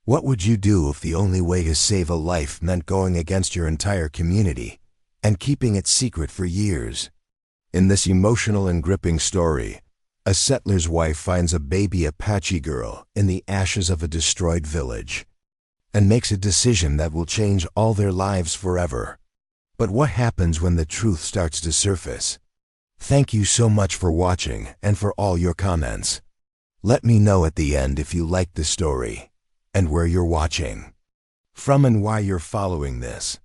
What would you do if the only way to save a life meant going against your entire community and keeping it secret for years? In this emotional and gripping story, a settler's wife finds a baby Apache girl in the ashes of a destroyed village and makes a decision that will change all their lives forever. But what happens when the truth starts to surface? Thank you so much for watching and for all your comments. Let me know at the end if you liked the story and where you're watching from and why you're following this.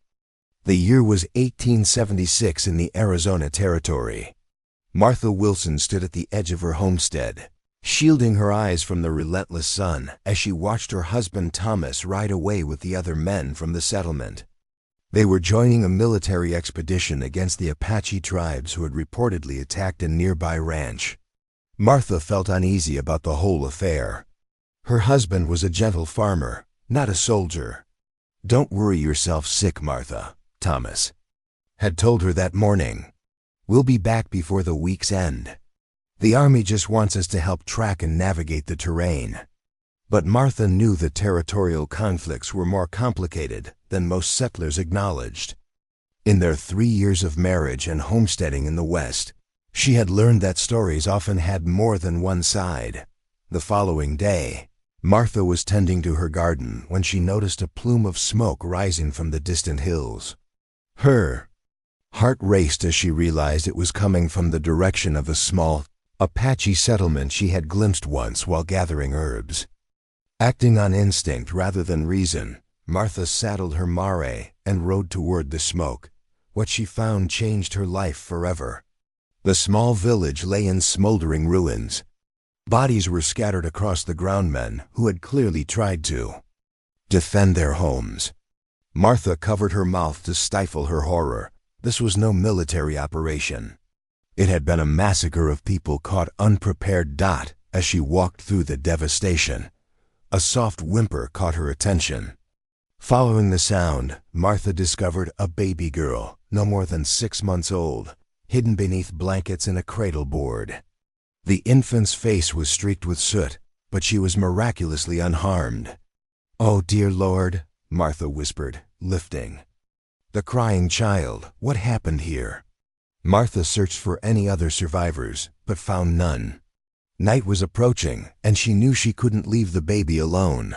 The year was 1876 in the Arizona Territory. Martha Wilson stood at the edge of her homestead, shielding her eyes from the relentless sun as she watched her husband Thomas ride away with the other men from the settlement. They were joining a military expedition against the Apache tribes who had reportedly attacked a nearby ranch. Martha felt uneasy about the whole affair. Her husband was a gentle farmer, not a soldier. "Don't worry yourself sick, Martha," Thomas had told her that morning. "We'll be back before the week's end. The army just wants us to help track and navigate the terrain." But Martha knew the territorial conflicts were more complicated than most settlers acknowledged. In their 3 years of marriage and homesteading in the West, she had learned that stories often had more than one side. The following day, Martha was tending to her garden when she noticed a plume of smoke rising from the distant hills. Her heart raced as she realized it was coming from the direction of a small Apache settlement she had glimpsed once while gathering herbs. Acting on instinct rather than reason, Martha saddled her mare and rode toward the smoke. What she found changed her life forever. The small village lay in smoldering ruins. Bodies were scattered across the ground, men who had clearly tried to defend their homes. Martha covered her mouth to stifle her horror. This was no military operation. It had been a massacre of people caught unprepared. As she walked through the devastation, a soft whimper caught her attention. Following the sound, Martha discovered a baby girl, no more than 6 months old, hidden beneath blankets in a cradle board. The infant's face was streaked with soot, but she was miraculously unharmed. "Oh, dear Lord," Martha whispered, lifting the crying child. "What happened here?" Martha searched for any other survivors, but found none. Night was approaching, and she knew she couldn't leave the baby alone.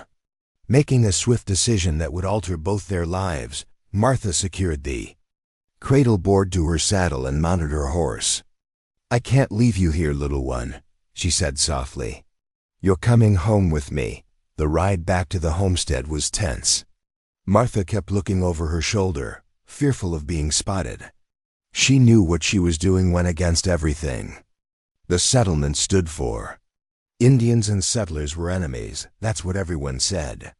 Making a swift decision that would alter both their lives, Martha secured the cradle board to her saddle and mounted her horse. "I can't leave you here, little one," she said softly. "You're coming home with me." The ride back to the homestead was tense. Martha kept looking over her shoulder, fearful of being spotted. She knew what she was doing went against everything the settlement stood for. Indians and settlers were enemies, that's what everyone said.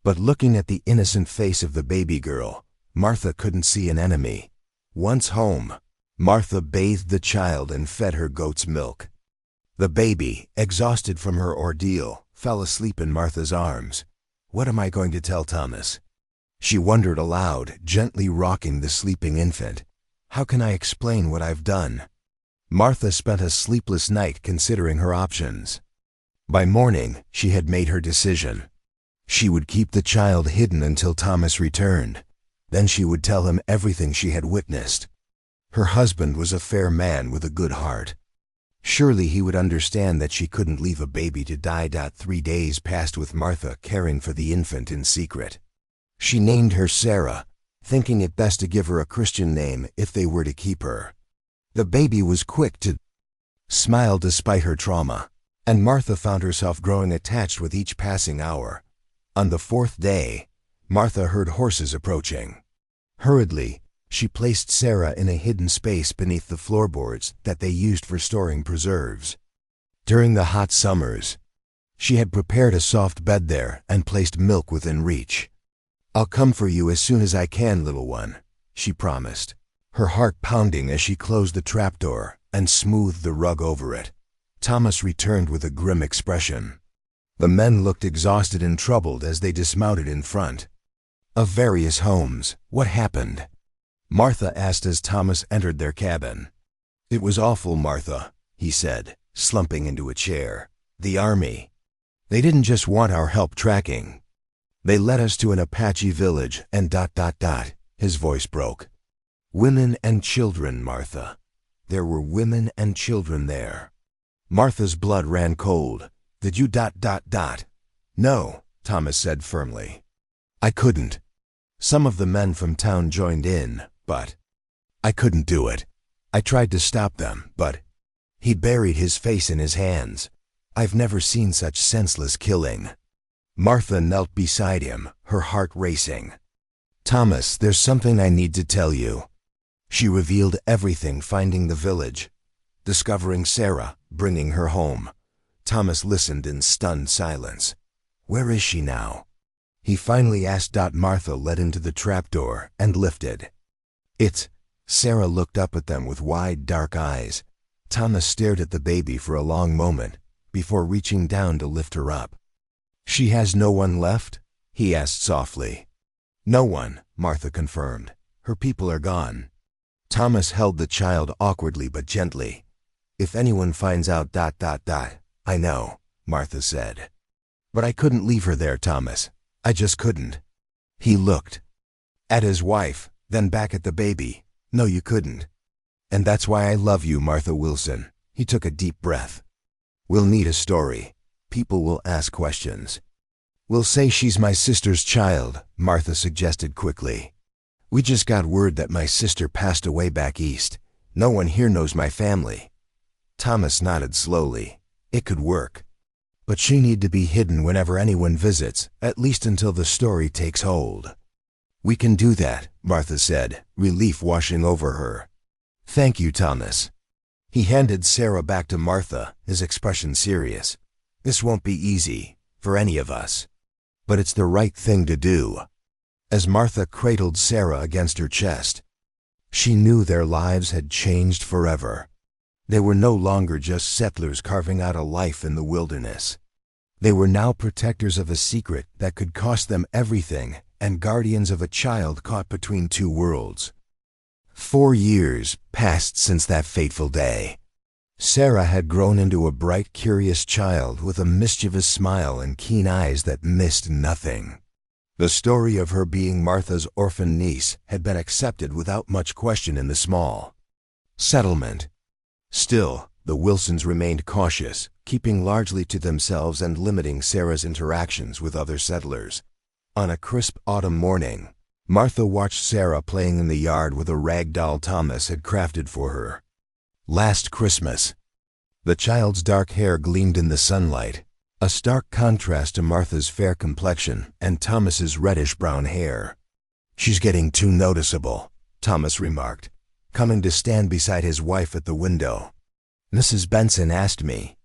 But looking at the innocent face of the baby girl, Martha couldn't see an enemy. Once home, Martha bathed the child and fed her goat's milk. The baby, exhausted from her ordeal, fell asleep in Martha's arms. "What am I going to tell Thomas?" she wondered aloud, gently rocking the sleeping infant. "How can I explain what I've done?" Martha spent a sleepless night considering her options. By morning, she had made her decision. She would keep the child hidden until Thomas returned. Then she would tell him everything she had witnessed. Her husband was a fair man with a good heart. Surely he would understand that she couldn't leave a baby to die. 3 days passed with Martha caring for the infant in secret. She named her Sarah, thinking it best to give her a Christian name if they were to keep her. The baby was quick to smile despite her trauma, and Martha found herself growing attached with each passing hour. On the 4th day, Martha heard horses approaching. Hurriedly, she placed Sarah in a hidden space beneath the floorboards that they used for storing preserves. During the hot summers, she had prepared a soft bed there and placed milk within reach. "I'll come for you as soon as I can, little one," she promised, her heart pounding as she closed the trapdoor and smoothed the rug over it. Thomas returned with a grim expression. The men looked exhausted and troubled as they dismounted in front of various homes. "What happened?" Martha asked as Thomas entered their cabin. "It was awful, Martha," he said, slumping into a chair. "The army. They didn't just want our help tracking. They led us to an Apache village and ... His voice broke. Women and children, Martha. There were women and children there. Martha's blood ran cold. Did you ... No, Thomas said firmly. I couldn't. Some of the men from town joined in, but I couldn't do it. I tried to stop them, but he buried his face in his hands. I've never seen such senseless killing. Martha knelt beside him, her heart racing. Thomas, there's something I need to tell you. She revealed everything, finding the village, discovering Sarah, bringing her home. Thomas listened in stunned silence. Where is she now? He finally asked. Martha led into the trapdoor and lifted. Sarah looked up at them with wide, dark eyes. Thomas stared at the baby for a long moment before reaching down to lift her up. She has no one left? He asked softly. No one, Martha confirmed. Her people are gone. Thomas held the child awkwardly but gently. If anyone finds out ... I know, Martha said. But I couldn't leave her there, Thomas. I just couldn't. He looked at his wife, then back at the baby. No, you couldn't. And that's why I love you, Martha Wilson. He took a deep breath. We'll need a story. People will ask questions. We'll say she's my sister's child, Martha suggested quickly. We just got word that my sister passed away back east. No one here knows my family. Thomas nodded slowly. It could work. But she need to be hidden whenever anyone visits, at least until the story takes hold. We can do that, Martha said, relief washing over her. Thank you, Thomas. He handed Sarah back to Martha, his expression serious. This won't be easy, for any of us. But it's the right thing to do. As Martha cradled Sarah against her chest, she knew their lives had changed forever. They were no longer just settlers carving out a life in the wilderness. They were now protectors of a secret that could cost them everything and guardians of a child caught between two worlds. 4 years passed since that fateful day. Sarah had grown into a bright, curious child with a mischievous smile and keen eyes that missed nothing. The story of her being Martha's orphan niece had been accepted without much question in the small settlement. Still, the Wilsons remained cautious, keeping largely to themselves and limiting Sarah's interactions with other settlers. On a crisp autumn morning, Martha watched Sarah playing in the yard with a rag doll Thomas had crafted for her. Last Christmas. The child's dark hair gleamed in the sunlight, a stark contrast to Martha's fair complexion and Thomas's reddish-brown hair. She's getting too noticeable, Thomas remarked, coming to stand beside his wife at the window. Mrs. Benson asked me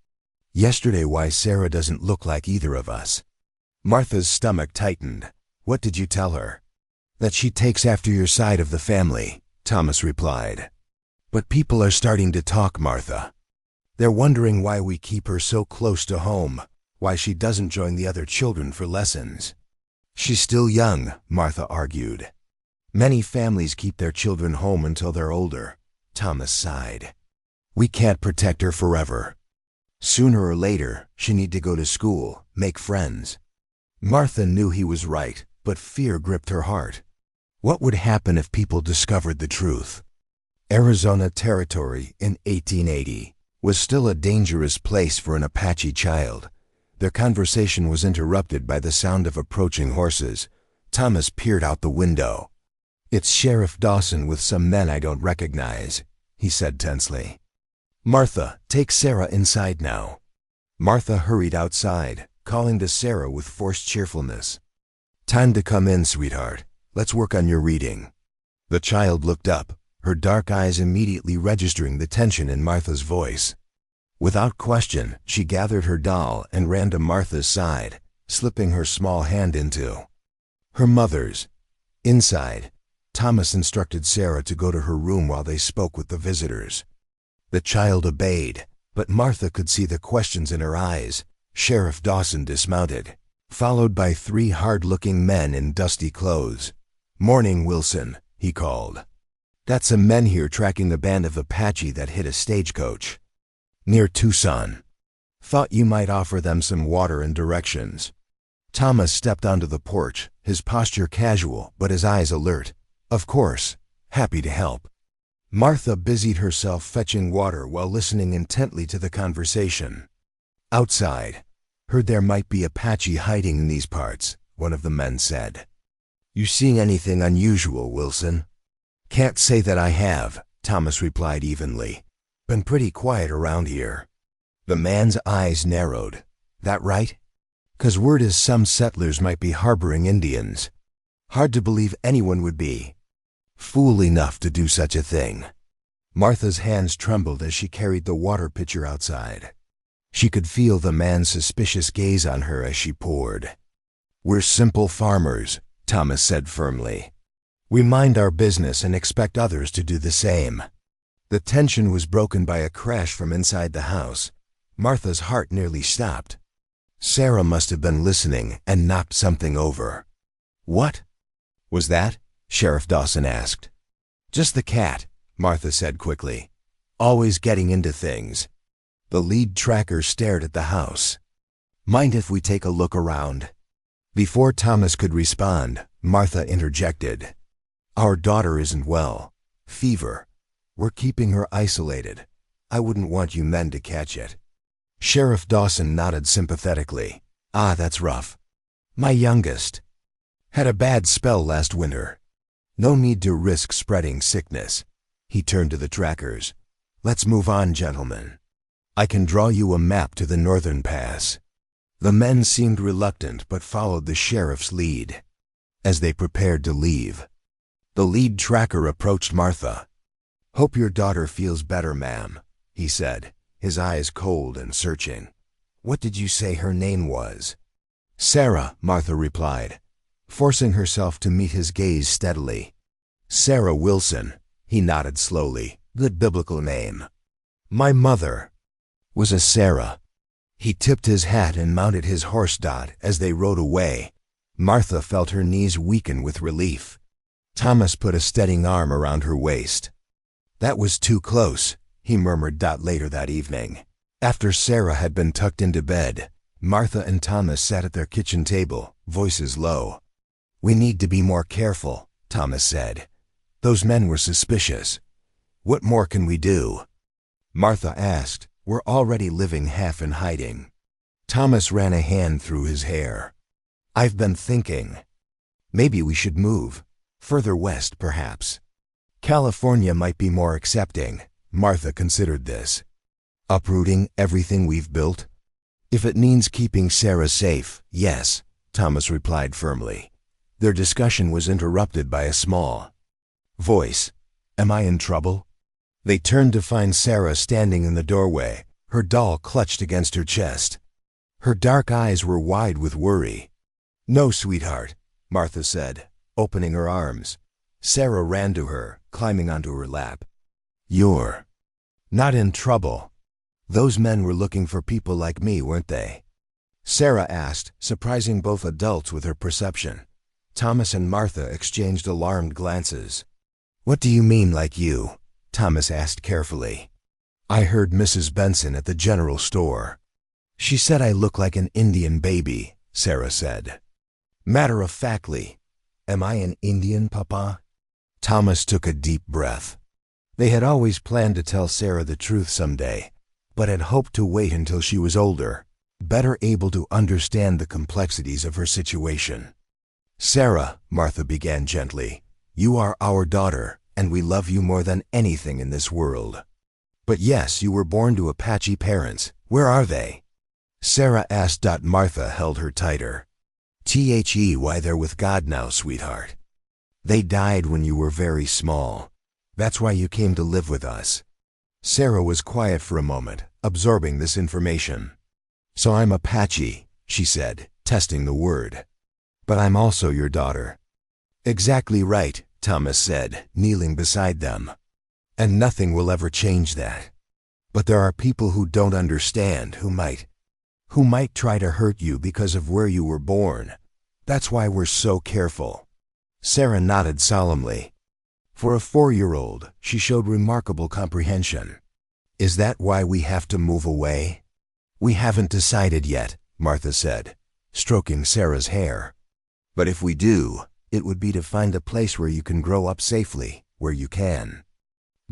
yesterday why Sarah doesn't look like either of us. Martha's stomach tightened. What did you tell her? That she takes after your side of the family, Thomas replied. But people are starting to talk, Martha. They're wondering why we keep her so close to home, why she doesn't join the other children for lessons. She's still young, Martha argued. Many families keep their children home until they're older, Thomas sighed. We can't protect her forever. Sooner or later, she need to go to school, make friends. Martha knew he was right, but fear gripped her heart. What would happen if people discovered the truth? Arizona Territory in 1880 was still a dangerous place for an Apache child. Their conversation was interrupted by the sound of approaching horses. Thomas peered out the window. It's Sheriff Dawson with some men I don't recognize, he said tensely. Martha, take Sarah inside now. Martha hurried outside, calling to Sarah with forced cheerfulness. Time to come in, sweetheart. Let's work on your reading. The child looked up, her dark eyes immediately registering the tension in Martha's voice. Without question, she gathered her doll and ran to Martha's side, slipping her small hand into her mother's. Inside, Thomas instructed Sarah to go to her room while they spoke with the visitors. The child obeyed, but Martha could see the questions in her eyes. Sheriff Dawson dismounted, followed by 3 hard-looking men in dusty clothes. Morning, Wilson, he called. Got some men here tracking the band of Apache that hit a stagecoach near Tucson. Thought you might offer them some water and directions. Thomas stepped onto the porch, his posture casual but his eyes alert. Of course, happy to help. Martha busied herself fetching water while listening intently to the conversation. Outside, heard there might be Apache hiding in these parts, one of the men said. You seeing anything unusual, Wilson? Can't say that I have, Thomas replied evenly. Been pretty quiet around here. The man's eyes narrowed. That right? 'Cause word is some settlers might be harboring Indians. Hard to believe anyone would be fool enough to do such a thing. Martha's hands trembled as she carried the water pitcher outside. She could feel the man's suspicious gaze on her as she poured. We're simple farmers, Thomas said firmly. We mind our business and expect others to do the same. The tension was broken by a crash from inside the house. Martha's heart nearly stopped. Sarah must have been listening and knocked something over. What was that? Sheriff Dawson asked. Just the cat, Martha said quickly. Always getting into things. The lead tracker stared at the house. Mind if we take a look around? Before Thomas could respond, Martha interjected. Our daughter isn't well. Fever. We're keeping her isolated. I wouldn't want you men to catch it. Sheriff Dawson nodded sympathetically. Ah, that's rough. My youngest had a bad spell last winter. No need to risk spreading sickness. He turned to the trackers. Let's move on, gentlemen. I can draw you a map to the northern pass. The men seemed reluctant but followed the sheriff's lead. As they prepared to leave, the lead tracker approached Martha. Hope your daughter feels better, ma'am, he said, his eyes cold and searching. What did you say her name was? Sarah, Martha replied, forcing herself to meet his gaze steadily. Sarah Wilson, he nodded slowly. Good biblical name. My mother was a Sarah. He tipped his hat and mounted his horse Dot as they rode away. Martha felt her knees weaken with relief. Thomas put a steadying arm around her waist. That was too close, he murmured Dot later that evening. After Sarah had been tucked into bed, Martha and Thomas sat at their kitchen table, voices low. We need to be more careful, Thomas said. Those men were suspicious. What more can we do? Martha asked. We're already living half in hiding. Thomas ran a hand through his hair. I've been thinking. Maybe we should move. Further west, perhaps. California might be more accepting. Martha considered this. Uprooting everything we've built? If it means keeping Sarah safe, yes, Thomas replied firmly. Their discussion was interrupted by a small voice. Am I in trouble? They turned to find Sarah standing in the doorway, her doll clutched against her chest. Her dark eyes were wide with worry. No, sweetheart, Martha said, opening her arms. Sarah ran to her, climbing onto her lap. You're not in trouble. Those men were looking for people like me, weren't they? Sarah asked, surprising both adults with her perception. Thomas and Martha exchanged alarmed glances. What do you mean, like you? Thomas asked carefully. I heard Mrs. Benson at the general store. She said I look like an Indian baby, Sarah said. Matter-of-factly, am I an Indian, Papa? Thomas took a deep breath. They had always planned to tell Sarah the truth someday, but had hoped to wait until she was older, better able to understand the complexities of her situation. Sarah, Martha began gently, you are our daughter, and we love you more than anything in this world. But yes, you were born to Apache parents. Where are they? Sarah asked. Martha held her tighter. Why, they're with God now, sweetheart. They died when you were very small. That's why you came to live with us. Sarah was quiet for a moment, absorbing this information. So I'm Apache, she said, testing the word. But I'm also your daughter. Exactly right, Thomas said, kneeling beside them. And nothing will ever change that. But there are people who don't understand, who might try to hurt you because of where you were born. That's why we're so careful. Sarah nodded solemnly. For a 4-year-old, she showed remarkable comprehension. Is that why we have to move away? We haven't decided yet, Martha said. stroking Sarah's hair. "But if we do, it would be to find a place where you can grow up safely, where you can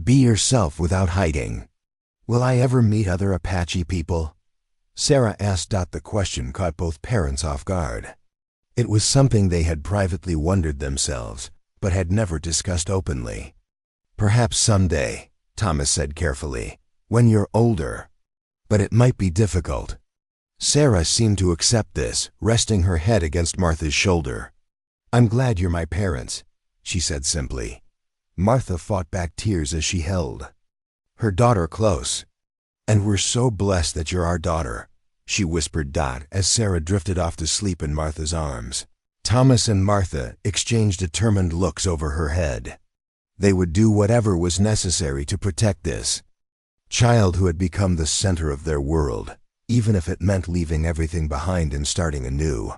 be yourself without hiding." "Will I ever meet other Apache people?" Sarah asked. The question caught both parents off guard. It was something they had privately wondered themselves, but had never discussed openly. "Perhaps someday," Thomas said carefully, "when you're older. But it might be difficult." Sarah seemed to accept this, resting her head against Martha's shoulder. "I'm glad you're my parents," she said simply. Martha fought back tears as she held her daughter close. "And we're so blessed that you're our daughter," she whispered as Sarah drifted off to sleep in Martha's arms. Thomas and Martha exchanged determined looks over her head. They would do whatever was necessary to protect this child who had become the center of their world, even if it meant leaving everything behind and starting anew.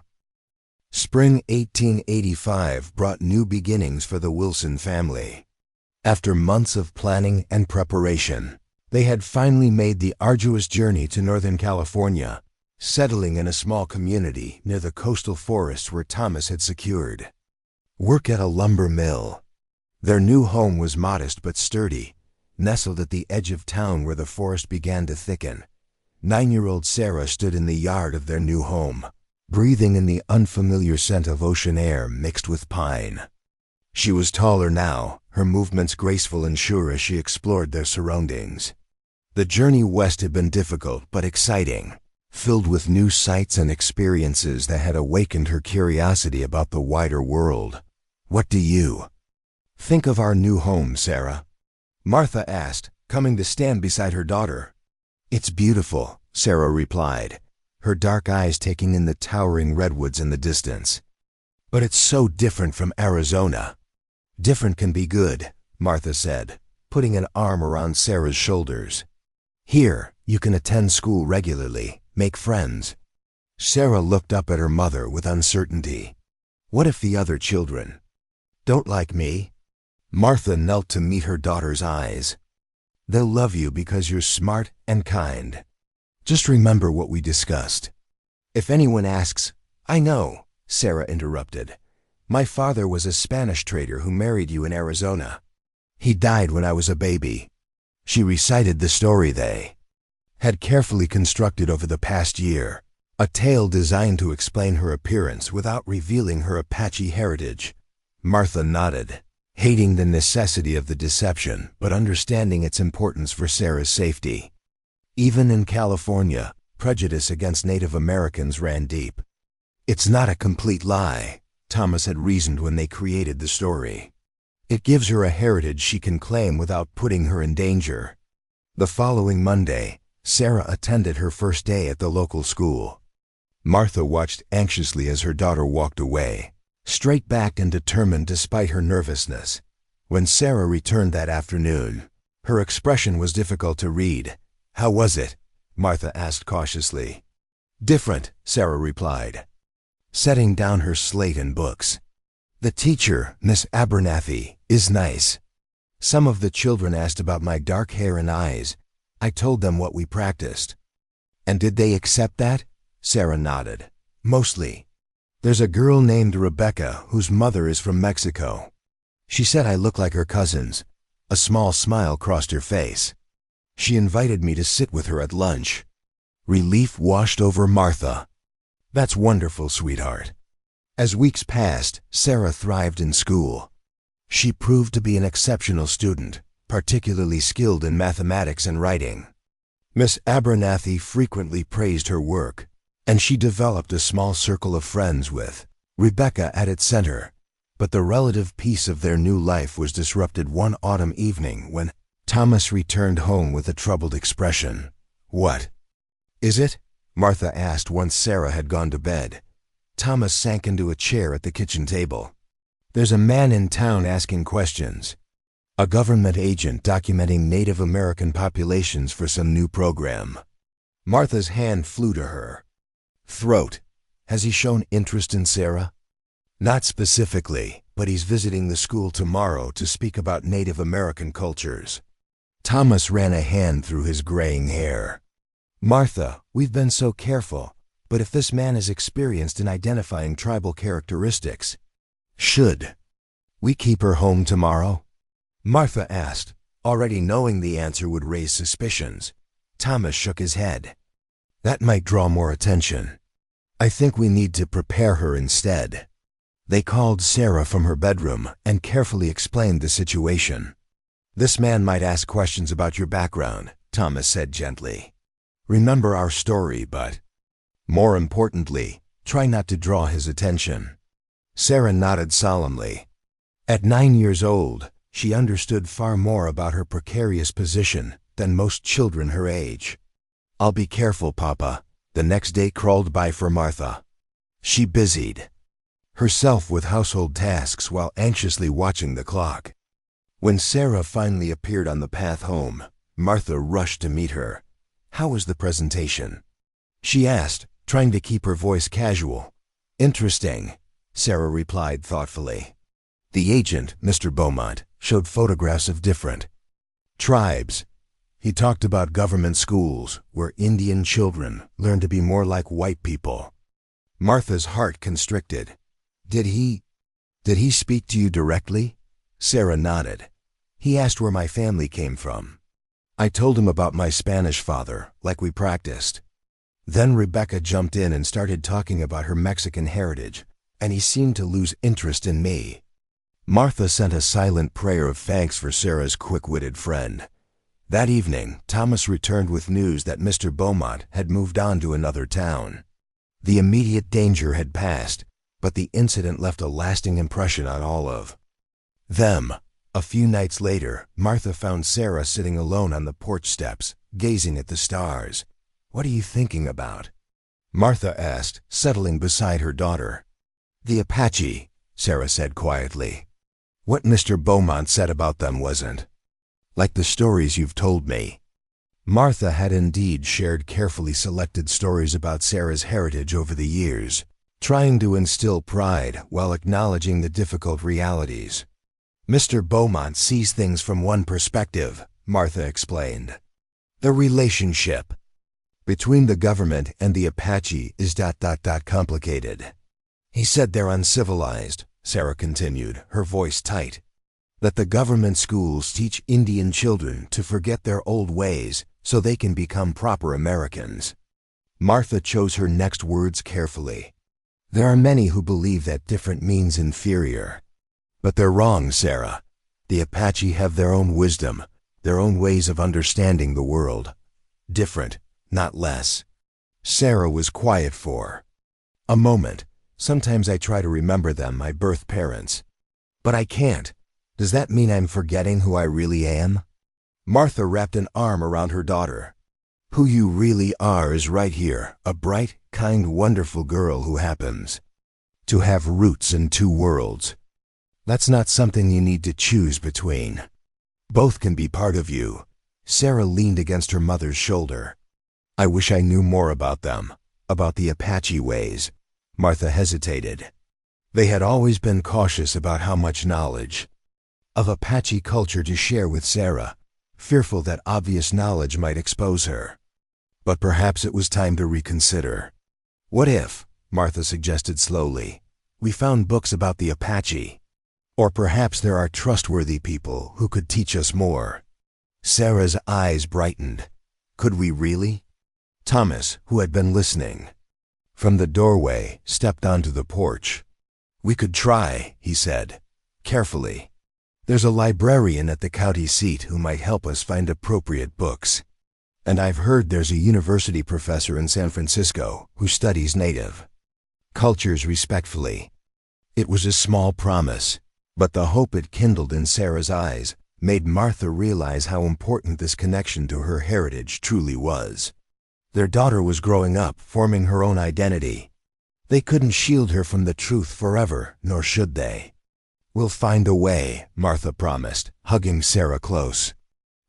Spring 1885 brought new beginnings for the Wilson family. After months of planning and preparation, they had finally made the arduous journey to Northern California, settling in a small community near the coastal forests where Thomas had secured work at a lumber mill. Their new home was modest but sturdy, nestled at the edge of town where the forest began to thicken. 9-year-old Sarah stood in the yard of their new home, breathing in the unfamiliar scent of ocean air mixed with pine. She was taller now, her movements graceful and sure as she explored their surroundings. The journey west had been difficult but exciting, filled with new sights and experiences that had awakened her curiosity about the wider world. "What do you think of our new home, Sarah?" Martha asked, coming to stand beside her daughter. "It's beautiful," Sarah replied, her dark eyes taking in the towering redwoods in the distance. "But it's so different from Arizona." "Different can be good," Martha said, putting an arm around Sarah's shoulders. "Here, you can attend school regularly, make friends." Sarah looked up at her mother with uncertainty. "What if the other children don't like me?" Martha knelt to meet her daughter's eyes. "They'll love you because you're smart and kind. Just remember what we discussed." "If anyone asks—" "I know," Sarah interrupted. "My father was a Spanish trader who married you in Arizona. He died when I was a baby." She recited the story they had carefully constructed over the past year, a tale designed to explain her appearance without revealing her Apache heritage. Martha nodded, hating the necessity of the deception but understanding its importance for Sarah's safety. Even in California, prejudice against Native Americans ran deep. "It's not a complete lie," Thomas had reasoned when they created the story. "It gives her a heritage she can claim without putting her in danger." The following Monday, Sarah attended her first day at the local school. Martha watched anxiously as her daughter walked away, straight-backed and determined despite her nervousness. When Sarah returned that afternoon, her expression was difficult to read. "How was it?" Martha asked cautiously. "Different," Sarah replied, setting down her slate and books. "The teacher, Miss Abernathy, is nice. Some of the children asked about my dark hair and eyes. I told them what we practiced." "And did they accept that?" Sarah nodded. "Mostly. There's a girl named Rebecca whose mother is from Mexico. She said I look like her cousins." A small smile crossed her face. "She invited me to sit with her at lunch." Relief washed over Martha. "That's wonderful, sweetheart." As weeks passed, Sarah thrived in school. She proved to be an exceptional student, particularly skilled in mathematics and writing. Miss Abernathy frequently praised her work, and she developed a small circle of friends with Rebecca at its center. But the relative peace of their new life was disrupted one autumn evening when Thomas returned home with a troubled expression. "What is it?" Martha asked once Sarah had gone to bed. Thomas sank into a chair at the kitchen table. "There's a man in town asking questions. A government agent documenting Native American populations for some new program." Martha's hand flew to her throat. "Has he shown interest in Sarah?" "Not specifically, but he's visiting the school tomorrow to speak about Native American cultures." Thomas ran a hand through his graying hair. "Martha, we've been so careful. But if this man is experienced in identifying tribal characteristics, should we keep her home tomorrow? Martha asked, already knowing the answer would raise suspicions. Thomas shook his head. That might draw more attention. I think we need to prepare her instead. They called Sarah from her bedroom and carefully explained the situation. This man might ask questions about your background, Thomas said gently. Remember our story, but more importantly, try not to draw his attention. Sarah nodded solemnly. At 9 years old, she understood far more about her precarious position than most children her age. I'll be careful, Papa. The next day crawled by for Martha. She busied herself with household tasks while anxiously watching the clock. When Sarah finally appeared on the path home, Martha rushed to meet her. How was the presentation? She asked, trying to keep her voice casual. Interesting, Sarah replied thoughtfully. The agent, Mr. Beaumont, showed photographs of different tribes. He talked about government schools where Indian children learn to be more like white people. Martha's heart constricted. Did he speak to you directly? Sarah nodded. He asked where my family came from. I told him about my Spanish father, like we practiced. Then Rebecca jumped in and started talking about her Mexican heritage, and he seemed to lose interest in me. Martha sent a silent prayer of thanks for Sarah's quick-witted friend. That evening, Thomas returned with news that Mr. Beaumont had moved on to another town. The immediate danger had passed, but the incident left a lasting impression on all of them. A few nights later, Martha found Sarah sitting alone on the porch steps, gazing at the stars. What are you thinking about? Martha asked, settling beside her daughter. The Apache, Sarah said quietly. What Mr. Beaumont said about them wasn't like the stories you've told me. Martha had indeed shared carefully selected stories about Sarah's heritage over the years, trying to instill pride while acknowledging the difficult realities. Mr. Beaumont sees things from one perspective, Martha explained. The relationship between the government and the Apache is ... complicated. He said they're uncivilized, Sarah continued, her voice tight. That the government schools teach Indian children to forget their old ways so they can become proper Americans. Martha chose her next words carefully. There are many who believe that different means inferior. But they're wrong, Sarah. The Apache have their own wisdom, their own ways of understanding the world. Different, not less. Sarah was quiet for a moment. Sometimes I try to remember them, my birth parents. But I can't. Does that mean I'm forgetting who I really am? Martha wrapped an arm around her daughter. Who you really are is right here, a bright, kind, wonderful girl who happens to have roots in two worlds. That's not something you need to choose between. Both can be part of you. Sarah leaned against her mother's shoulder. I wish I knew more about them, about the Apache ways. Martha hesitated. They had always been cautious about how much knowledge of Apache culture to share with Sarah, fearful that obvious knowledge might expose her. But perhaps it was time to reconsider. What if, Martha suggested slowly, we found books about the Apache? Or perhaps there are trustworthy people who could teach us more. Sarah's eyes brightened. Could we really? Thomas, who had been listening from the doorway, stepped onto the porch. We could try, he said, carefully. There's a librarian at the county seat who might help us find appropriate books. And I've heard there's a university professor in San Francisco who studies native cultures respectfully. It was a small promise, but the hope it kindled in Sarah's eyes made Martha realize how important this connection to her heritage truly was. Their daughter was growing up, forming her own identity. They couldn't shield her from the truth forever, nor should they. We'll find a way, Martha promised, hugging Sarah close.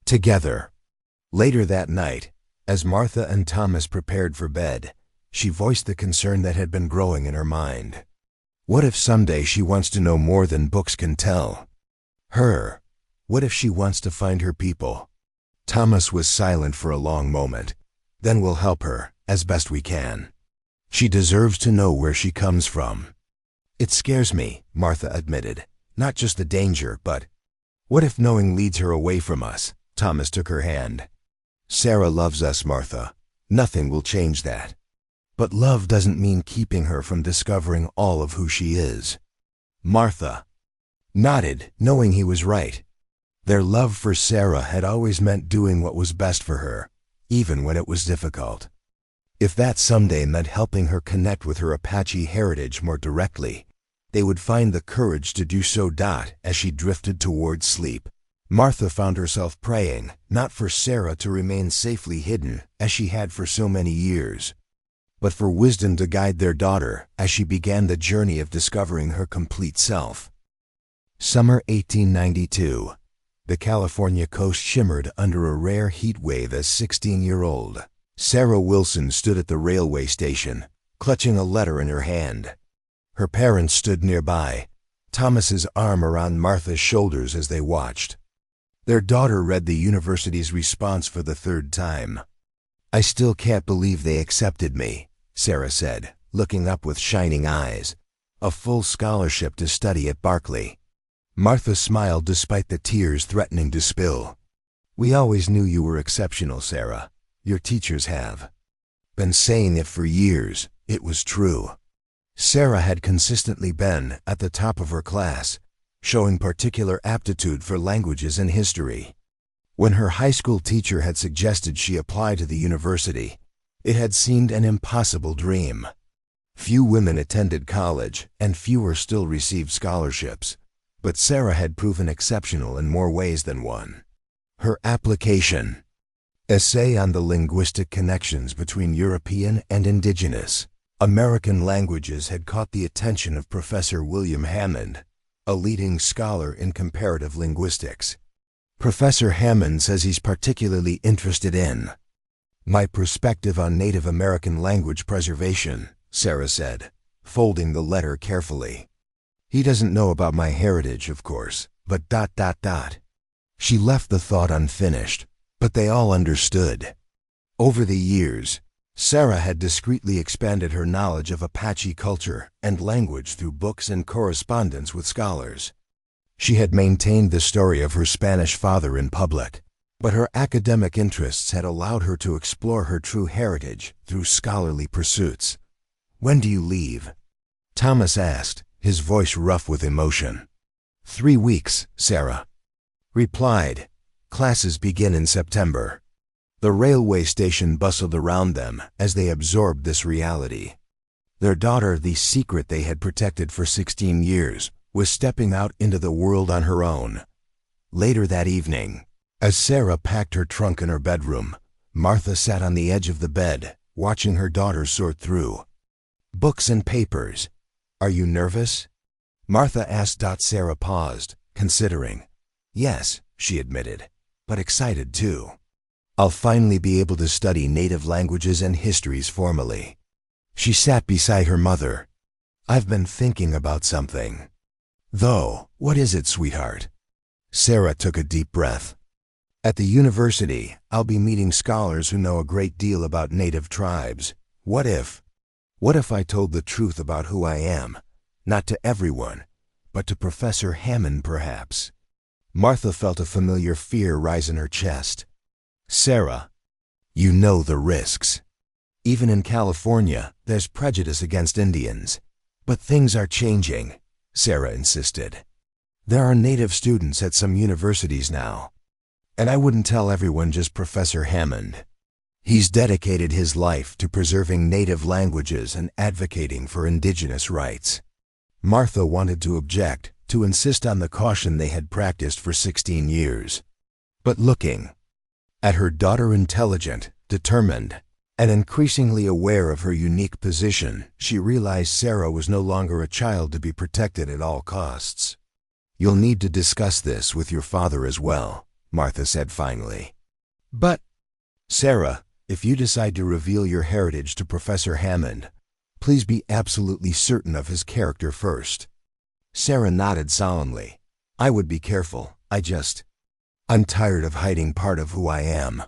Together. Later that night, as Martha and Thomas prepared for bed, she voiced the concern that had been growing in her mind. What if someday she wants to know more than books can tell her? What if she wants to find her people? Thomas was silent for a long moment. Then we'll help her, as best we can. She deserves to know where she comes from. It scares me, Martha admitted. Not just the danger, but what if knowing leads her away from us? Thomas took her hand. Sarah loves us, Martha. Nothing will change that. But love doesn't mean keeping her from discovering all of who she is. Martha nodded, knowing he was right. Their love for Sarah had always meant doing what was best for her, even when it was difficult. If that someday meant helping her connect with her Apache heritage more directly, they would find the courage to do so. As she drifted toward sleep, Martha found herself praying, not for Sarah to remain safely hidden, as she had for so many years, but for wisdom to guide their daughter as she began the journey of discovering her complete self. Summer 1892. The California coast shimmered under a rare heat wave as 16-year-old Sarah Wilson stood at the railway station, clutching a letter in her hand. Her parents stood nearby, Thomas's arm around Martha's shoulders as they watched. Their daughter read the university's response for the third time. "I still can't believe they accepted me," Sarah said, looking up with shining eyes. "A full scholarship to study at Berkeley." Martha smiled despite the tears threatening to spill. "We always knew you were exceptional, Sarah. Your teachers have been saying it for years. It was true." Sarah had consistently been at the top of her class, showing particular aptitude for languages and history. When her high school teacher had suggested she apply to the university, it had seemed an impossible dream. Few women attended college, and fewer still received scholarships, but Sarah had proven exceptional in more ways than one. Her application essay on the linguistic connections between European and indigenous American languages had caught the attention of Professor William Hammond, a leading scholar in comparative linguistics. Professor Hammond says he's particularly interested in my perspective on Native American language preservation, Sarah said, folding the letter carefully. "He doesn't know about my heritage, of course, but ... She left the thought unfinished, but they all understood. Over the years, Sarah had discreetly expanded her knowledge of Apache culture and language through books and correspondence with scholars. She had maintained the story of her Spanish father in public, but her academic interests had allowed her to explore her true heritage through scholarly pursuits. "When do you leave?" Thomas asked, his voice rough with emotion. 3 weeks, Sarah replied. "Classes begin in September." The railway station bustled around them as they absorbed this reality. Their daughter, the secret they had protected for 16 years, was stepping out into the world on her own. Later that evening, as Sarah packed her trunk in her bedroom, Martha sat on the edge of the bed, watching her daughter sort through books and papers. "Are you nervous?" Martha asked. Sarah paused, considering. "Yes," she admitted, "but excited too. I'll finally be able to study native languages and histories formally." She sat beside her mother. "I've been thinking about something." "Though, what is it, sweetheart?" Sarah took a deep breath. "At the university, I'll be meeting scholars who know a great deal about native tribes. What if I told the truth about who I am? Not to everyone, but to Professor Hammond, perhaps." Martha felt a familiar fear rise in her chest. "Sarah, you know the risks. Even in California, there's prejudice against Indians. But things are changing," Sarah insisted. "There are native students at some universities now. And I wouldn't tell everyone just Professor Hammond. He's dedicated his life to preserving native languages and advocating for indigenous rights." Martha wanted to object, to insist on the caution they had practiced for 16 years. But looking at her daughter, intelligent, determined, and increasingly aware of her unique position, she realized Sarah was no longer a child to be protected at all costs. "You'll need to discuss this with your father as well," Martha said finally. "But, Sarah, if you decide to reveal your heritage to Professor Hammond, please be absolutely certain of his character first." Sarah nodded solemnly. "I would be careful. I'm tired of hiding part of who I am."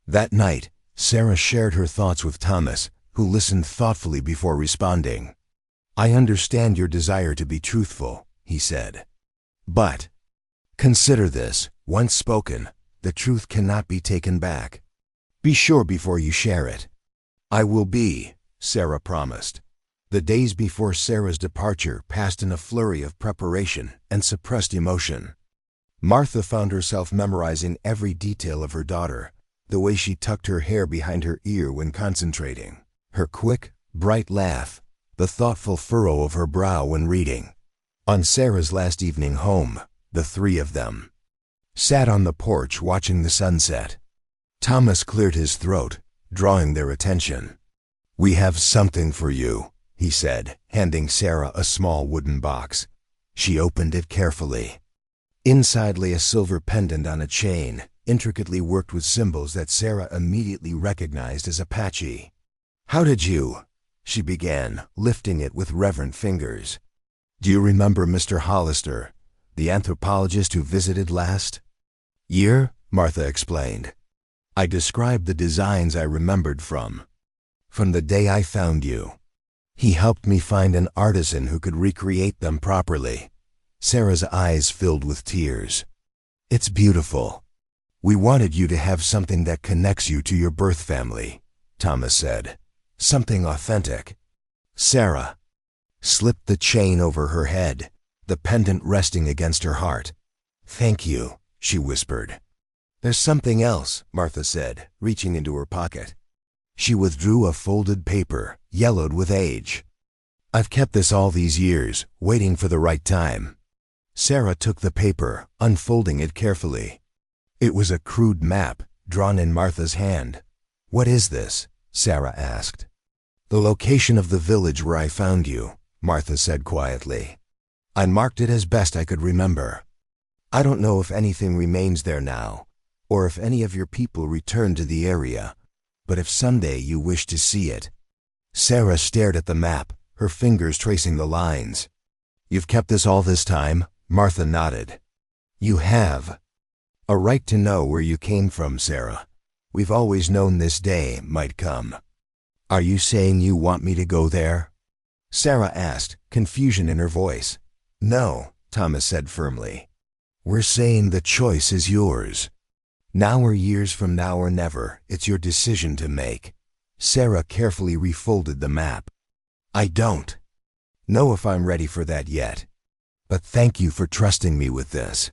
That night, Sarah shared her thoughts with Thomas, who listened thoughtfully before responding. "I understand your desire to be truthful," he said. "But consider this, once spoken, the truth cannot be taken back. Be sure before you share it." "I will be," Sarah promised. The days before Sarah's departure passed in a flurry of preparation and suppressed emotion. Martha found herself memorizing every detail of her daughter, the way she tucked her hair behind her ear when concentrating, her quick, bright laugh, the thoughtful furrow of her brow when reading. On Sarah's last evening home, the three of them sat on the porch watching the sunset. Thomas cleared his throat, drawing their attention. "We have something for you," he said, handing Sarah a small wooden box. She opened it carefully. Inside lay a silver pendant on a chain, intricately worked with symbols that Sarah immediately recognized as Apache. "How did you?" she began, lifting it with reverent fingers. "Do you remember Mr. Hollister, the anthropologist who visited last year?" Martha explained. "I described the designs I remembered from the day I found you. He helped me find an artisan who could recreate them properly." Sarah's eyes filled with tears. "It's beautiful. We wanted you to have something that connects you to your birth family," Thomas said. "Something authentic." Sarah slipped the chain over her head, the pendant resting against her heart. "Thank you," she whispered. "There's something else," Martha said, reaching into her pocket. She withdrew a folded paper, yellowed with age. "I've kept this all these years, waiting for the right time." Sarah took the paper, unfolding it carefully. It was a crude map, drawn in Martha's hand. "What is this?" Sarah asked. "The location of the village where I found you," Martha said quietly. "I marked it as best I could remember. I don't know if anything remains there now, or if any of your people returned to the area, but if someday you wish to see it." Sarah stared at the map, her fingers tracing the lines. "You've kept this all this time?" Martha nodded. "You have a right to know where you came from, Sarah. We've always known this day might come." "Are you saying you want me to go there?" Sarah asked, confusion in her voice. "No," Thomas said firmly. "We're saying the choice is yours. Now or years from now or never, it's your decision to make." Sarah carefully refolded the map. "I don't know if I'm ready for that yet. But thank you for trusting me with this."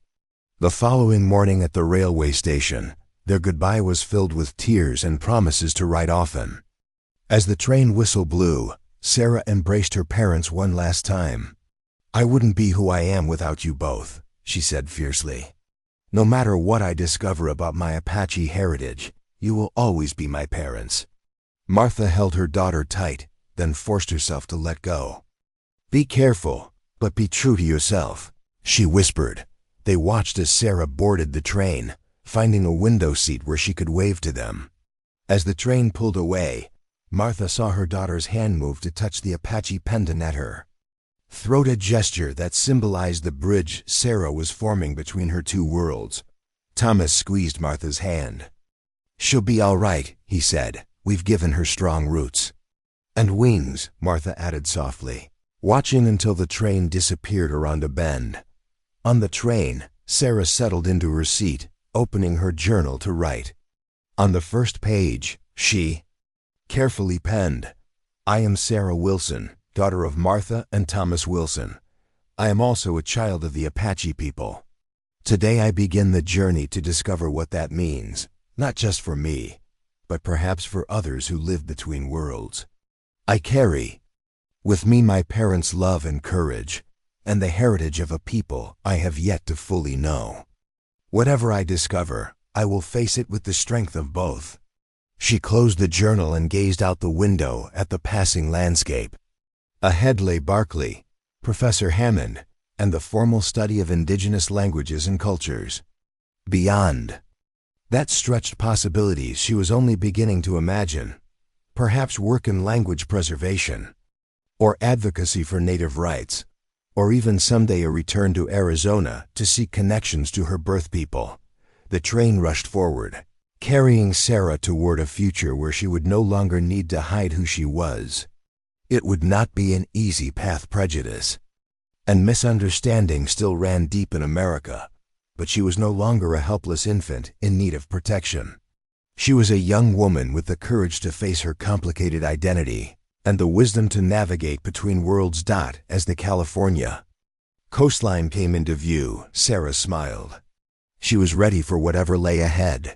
The following morning at the railway station, their goodbye was filled with tears and promises to write often. As the train whistle blew, Sarah embraced her parents one last time. "I wouldn't be who I am without you both," she said fiercely. "No matter what I discover about my Apache heritage, you will always be my parents." Martha held her daughter tight, then forced herself to let go. "Be careful, but be true to yourself," she whispered. They watched as Sarah boarded the train, finding a window seat where she could wave to them. As the train pulled away, Martha saw her daughter's hand move to touch the Apache pendant at her throat, a gesture that symbolized the bridge Sarah was forming between her two worlds. Thomas squeezed Martha's hand. "She'll be all right," he said. "We've given her strong roots." "And wings," Martha added softly, watching until the train disappeared around a bend. On the train, Sarah settled into her seat, opening her journal to write. On the first page, she carefully penned, "I am Sarah Wilson, daughter of Martha and Thomas Wilson. I am also a child of the Apache people. Today I begin the journey to discover what that means, not just for me, but perhaps for others who live between worlds. I carry with me my parents' love and courage, and the heritage of a people I have yet to fully know. Whatever I discover, I will face it with the strength of both." She closed the journal and gazed out the window at the passing landscape. Ahead lay Barclay, Professor Hammond, and the formal study of indigenous languages and cultures. Beyond that stretched possibilities she was only beginning to imagine, perhaps work in language preservation, or advocacy for native rights, or even someday a return to Arizona to seek connections to her birth people. The train rushed forward, carrying Sarah toward a future where she would no longer need to hide who she was. It would not be an easy path. Prejudice and misunderstanding still ran deep in America, but she was no longer a helpless infant in need of protection. She was a young woman with the courage to face her complicated identity and the wisdom to navigate between worlds. As the California coastline came into view, Sarah smiled. She was ready for whatever lay ahead.